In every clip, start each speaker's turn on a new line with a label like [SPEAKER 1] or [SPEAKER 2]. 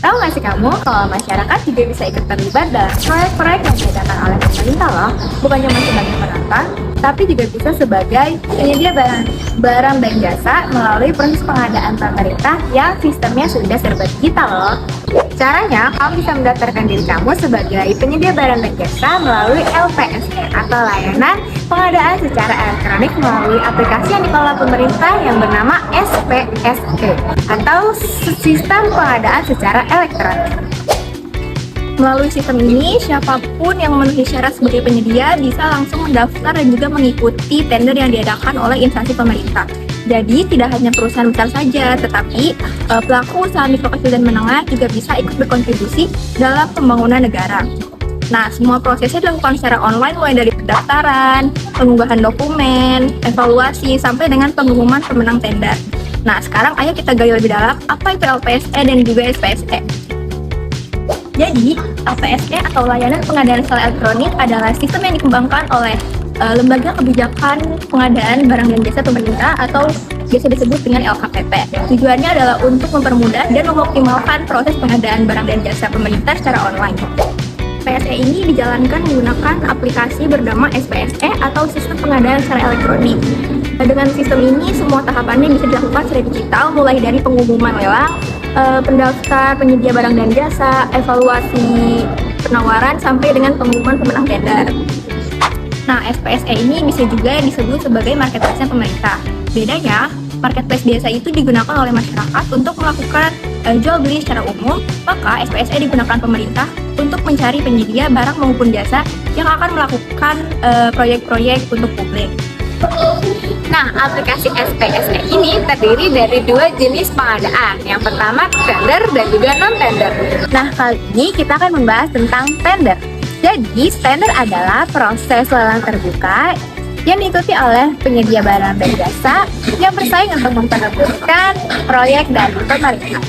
[SPEAKER 1] Tahu nggak sih kamu kalau masyarakat juga bisa ikut terlibat dalam proyek-proyek yang diadakan oleh pemerintah loh? Bukan cuma sebagai penonton, tapi juga bisa sebagai penyedia barang dan jasa melalui proses pengadaan pemerintah yang sistemnya sudah serba digital loh. Caranya, kamu bisa mendaftarkan diri kamu sebagai penyedia barang dan jasa melalui LPSE atau layanan pengadaan secara elektronik melalui aplikasi yang dikelola pemerintah yang bernama SPSE atau Sistem Pengadaan Secara Elektronik. Melalui sistem ini, siapapun yang memenuhi syarat sebagai penyedia bisa langsung mendaftar dan juga mengikuti tender yang diadakan oleh instansi pemerintah. Jadi, tidak hanya perusahaan besar saja, tetapi pelaku usaha mikro kecil dan menengah juga bisa ikut berkontribusi dalam pembangunan negara. Nah, semua prosesnya dilakukan secara online mulai dari pendaftaran, pengunggahan dokumen, evaluasi, sampai dengan pengumuman pemenang tender. Nah, sekarang ayo kita gali lebih dalam apa itu LPSE dan juga SPSE. Jadi, LPSE atau Layanan Pengadaan Secara Elektronik adalah sistem yang dikembangkan oleh Lembaga Kebijakan Pengadaan Barang dan Jasa Pemerintah atau biasa disebut dengan LKPP. Tujuannya adalah untuk mempermudah dan mengoptimalkan proses pengadaan barang dan jasa pemerintah secara online. PSE ini dijalankan menggunakan aplikasi bernama SPSE atau Sistem Pengadaan Secara Elektronik. Dengan sistem ini, semua tahapannya bisa dilakukan secara digital, mulai dari pengumuman lelang, pendaftar penyedia barang dan jasa, evaluasi penawaran, sampai dengan pengumuman pemenang tender. Nah, SPSE ini bisa juga disebut sebagai marketplace pemerintah. Bedanya, marketplace biasa itu digunakan oleh masyarakat untuk melakukan jual beli secara umum, maka SPSE digunakan pemerintah untuk mencari penyedia barang maupun jasa yang akan melakukan proyek-proyek untuk publik. Nah, aplikasi SPSE ini terdiri dari dua jenis pengadaan. Yang pertama tender dan juga non-tender. Nah, kali ini kita akan membahas tentang tender. Jadi, tender adalah proses lelang terbuka yang diikuti oleh penyedia barang dan jasa yang bersaing untuk memperebutkan proyek dari pemerintah.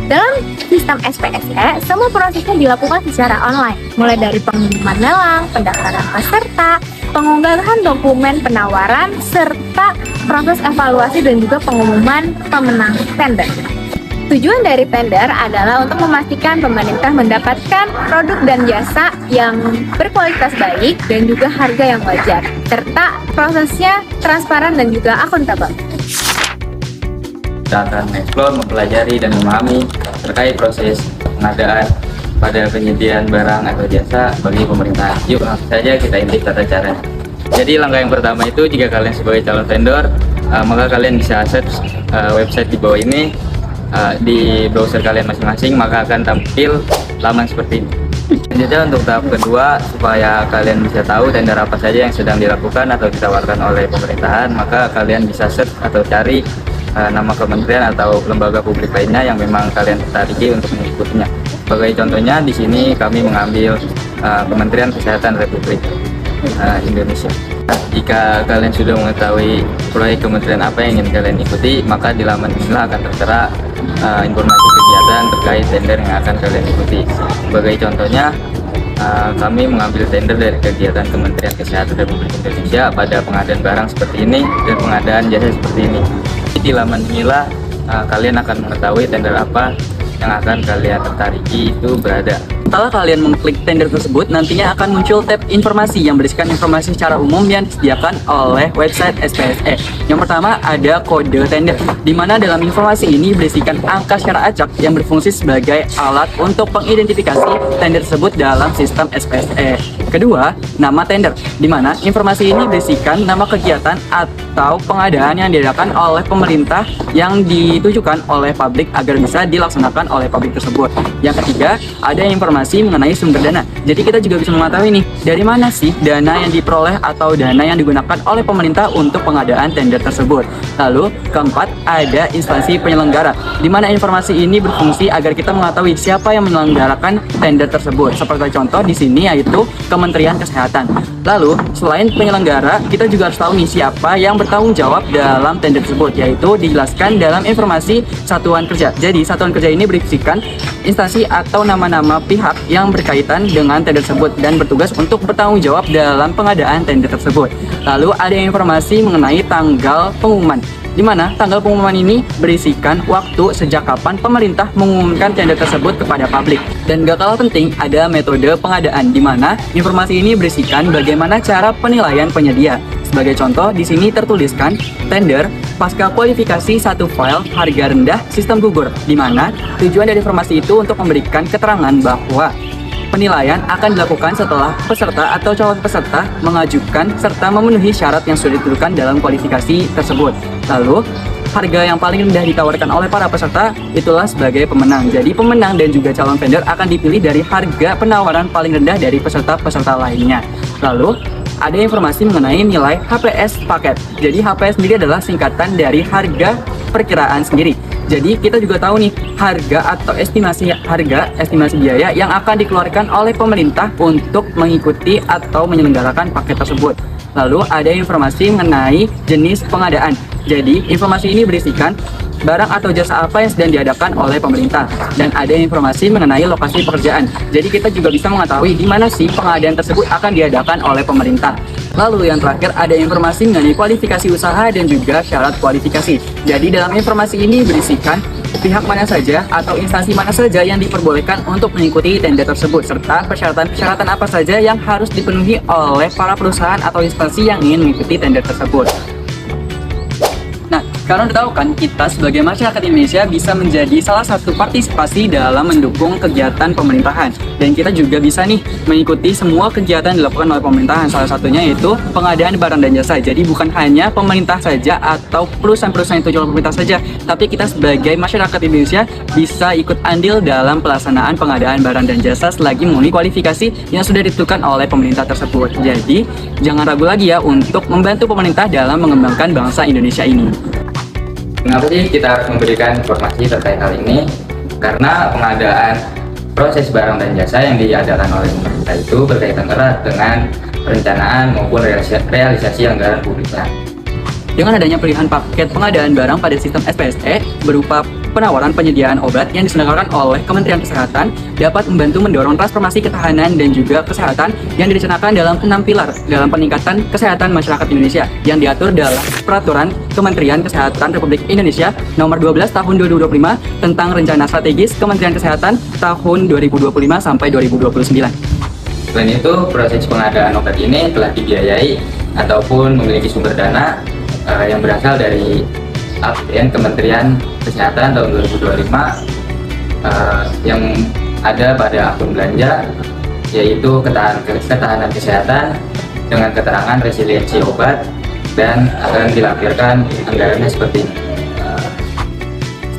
[SPEAKER 1] Dalam sistem SPSE, semua prosesnya dilakukan secara online, mulai dari pengumuman lelang, pendaftaran peserta, pengunggahan dokumen penawaran, serta proses evaluasi dan juga pengumuman pemenang tender. Tujuan dari tender adalah untuk memastikan pemerintah mendapatkan produk dan jasa yang berkualitas baik dan juga harga yang wajar, serta prosesnya transparan dan juga akuntabel.
[SPEAKER 2] Kita akan mengeksplor, mempelajari, dan memahami terkait proses pengadaan pada penyediaan barang atau jasa bagi pemerintah. Yuk, langsung saja kita intip tata caranya. Jadi langkah yang pertama itu, jika kalian sebagai calon vendor, maka kalian bisa akses website di bawah ini. Di browser kalian masing-masing, maka akan tampil laman seperti ini. Selanjutnya, untuk tahap kedua, supaya kalian bisa tahu tender apa saja yang sedang dilakukan atau ditawarkan oleh pemerintahan, maka kalian bisa search atau cari nama kementerian atau lembaga publik lainnya yang memang kalian tertariki untuk mengikutinya. Sebagai contohnya, di sini kami mengambil Kementerian Kesehatan Republik Indonesia. Jika kalian sudah mengetahui proyek kementerian apa yang ingin kalian ikuti, maka di laman inilah akan tertera informasi kegiatan terkait tender yang akan kalian ikuti. Sebagai contohnya, kami mengambil tender dari kegiatan Kementerian Kesehatan Republik Indonesia pada pengadaan barang seperti ini dan pengadaan jasa seperti ini. Di laman inilah kalian akan mengetahui tender apa yang akan kalian tertariki itu berada.
[SPEAKER 3] Setelah kalian mengklik tender tersebut, nantinya akan muncul tab informasi yang berisikan informasi secara umum yang disediakan oleh website SPSE. Yang pertama ada kode tender, di mana dalam informasi ini berisikan angka secara acak yang berfungsi sebagai alat untuk pengidentifikasi tender tersebut dalam sistem SPSE. Kedua, nama tender, di mana informasi ini berisikan nama kegiatan atau pengadaan yang diadakan oleh pemerintah yang ditujukan oleh publik agar bisa dilaksanakan oleh publik tersebut. Yang ketiga, ada informasi mengenai sumber dana. Jadi kita juga bisa mengetahui nih, dari mana sih dana yang diperoleh atau dana yang digunakan oleh pemerintah untuk pengadaan tender tersebut. Lalu keempat, ada instansi penyelenggara, di mana informasi ini berfungsi agar kita mengetahui siapa yang menyelenggarakan tender tersebut. Seperti contoh di sini yaitu Kementerian Kesehatan. Lalu selain penyelenggara, kita juga harus tahu nih siapa yang bertanggung jawab dalam tender tersebut, yaitu dijelaskan dalam informasi satuan kerja. Jadi satuan kerja ini berisikan instansi atau nama-nama pihak yang berkaitan dengan tender tersebut dan bertugas untuk bertanggung jawab dalam pengadaan tender tersebut. Lalu ada informasi mengenai tanggal pengumuman. di mana tanggal pengumuman ini berisikan waktu sejak kapan pemerintah mengumumkan tender tersebut kepada publik. Dan gak kalah penting, ada metode pengadaan, di mana informasi ini berisikan bagaimana cara penilaian penyedia. Sebagai contoh, di sini tertuliskan tender pasca kualifikasi satu file harga rendah sistem gugur, di mana tujuan dari informasi itu untuk memberikan keterangan bahwa penilaian akan dilakukan setelah peserta atau calon peserta mengajukan serta memenuhi syarat yang sudah ditentukan dalam kualifikasi tersebut. Lalu, harga yang paling rendah ditawarkan oleh para peserta itulah sebagai pemenang. Jadi pemenang dan juga calon vendor akan dipilih dari harga penawaran paling rendah dari peserta-peserta lainnya. Lalu, ada informasi mengenai nilai HPS paket. Jadi HPS sendiri adalah singkatan dari harga perkiraan sendiri. Jadi kita juga tahu nih harga atau estimasi biaya yang akan dikeluarkan oleh pemerintah untuk mengikuti atau menyelenggarakan paket tersebut. Lalu ada informasi mengenai jenis pengadaan. Jadi informasi ini berisikan barang atau jasa apa yang sedang diadakan oleh pemerintah, dan ada informasi mengenai lokasi pekerjaan. Jadi kita juga bisa mengetahui di mana sih pengadaan tersebut akan diadakan oleh pemerintah. Lalu yang terakhir ada informasi mengenai kualifikasi usaha dan juga syarat kualifikasi. Jadi dalam informasi ini berisikan pihak mana saja atau instansi mana saja yang diperbolehkan untuk mengikuti tender tersebut, serta persyaratan-persyaratan apa saja yang harus dipenuhi oleh para perusahaan atau instansi yang ingin mengikuti tender tersebut. Nah, karena udah tahu kan, kita sebagai masyarakat Indonesia bisa menjadi salah satu partisipasi dalam mendukung kegiatan pemerintahan. Dan kita juga bisa nih mengikuti semua kegiatan yang dilakukan oleh pemerintahan. Salah satunya yaitu pengadaan barang dan jasa. Jadi bukan hanya pemerintah saja atau perusahaan-perusahaan yang tujuan pemerintah saja, tapi kita sebagai masyarakat Indonesia bisa ikut andil dalam pelaksanaan pengadaan barang dan jasa selagi memenuhi kualifikasi yang sudah ditentukan oleh pemerintah tersebut. Jadi jangan ragu lagi ya untuk membantu pemerintah dalam mengembangkan bangsa Indonesia ini.
[SPEAKER 2] Kenapa sih kita harus memberikan informasi terkait hal ini? Karena pengadaan proses barang dan jasa yang diadakan oleh pemerintah itu berkaitan erat dengan perencanaan maupun realisasi anggaran publiknya.
[SPEAKER 3] Dengan adanya pilihan paket pengadaan barang pada sistem SPSE berupa penawaran penyediaan obat yang diselenggarakan oleh Kementerian Kesehatan dapat membantu mendorong transformasi ketahanan dan juga kesehatan yang direncanakan dalam 6 pilar dalam peningkatan kesehatan masyarakat Indonesia yang diatur dalam Peraturan Kementerian Kesehatan Republik Indonesia Nomor 12 Tahun 2025 tentang Rencana Strategis Kementerian Kesehatan tahun 2025 sampai 2029.
[SPEAKER 2] Selain itu, proses pengadaan obat ini telah dibiayai ataupun memiliki sumber dana yang berasal dari APBN Kementerian Kesehatan tahun 2025 yang ada pada akun belanja, yaitu ketahanan kesehatan dengan keterangan resiliensi obat, dan akan dilampirkan anggarannya seperti ini.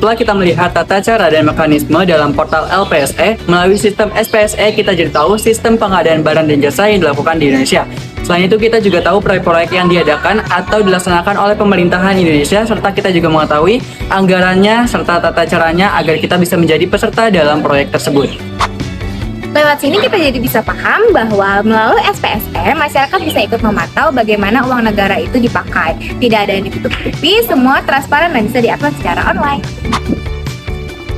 [SPEAKER 3] Setelah kita melihat tata cara dan mekanisme dalam portal LPSE, melalui sistem SPSE kita jadi tahu sistem pengadaan barang dan jasa yang dilakukan di Indonesia. Selain itu kita juga tahu proyek-proyek yang diadakan atau dilaksanakan oleh pemerintahan Indonesia, serta kita juga mengetahui anggarannya serta tata caranya agar kita bisa menjadi peserta dalam proyek tersebut.
[SPEAKER 1] Lewat sini kita jadi bisa paham bahwa melalui SPSE, masyarakat bisa ikut memantau bagaimana uang negara itu dipakai. Tidak ada yang ditutup-tutupi, semua transparan dan bisa diakses secara online.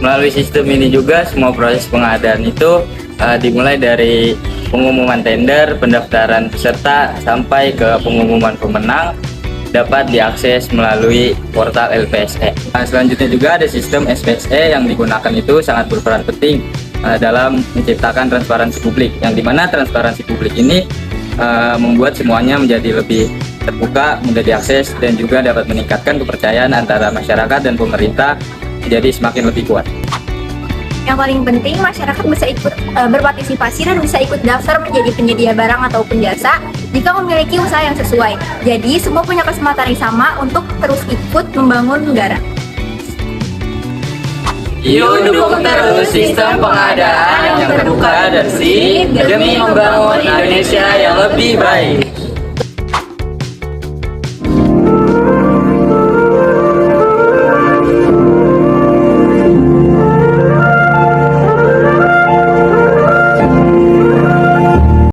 [SPEAKER 2] Melalui sistem ini juga semua proses pengadaan itu dimulai dari pengumuman tender, pendaftaran peserta, sampai ke pengumuman pemenang dapat diakses melalui portal LPSE. Selanjutnya juga ada sistem SPSE yang digunakan itu sangat berperan penting dalam menciptakan transparansi publik, yang dimana transparansi publik ini membuat semuanya menjadi lebih terbuka, mudah diakses, dan juga dapat meningkatkan kepercayaan antara masyarakat dan pemerintah menjadi semakin lebih kuat.
[SPEAKER 1] Yang paling penting, masyarakat bisa ikut berpartisipasi dan bisa ikut daftar menjadi penyedia barang ataupun jasa jika memiliki usaha yang sesuai. Jadi semua punya kesempatan yang sama untuk terus ikut membangun negara.
[SPEAKER 3] Yuk dukung terus sistem pengadaan yang terbuka dan bersih demi membangun Indonesia yang lebih baik.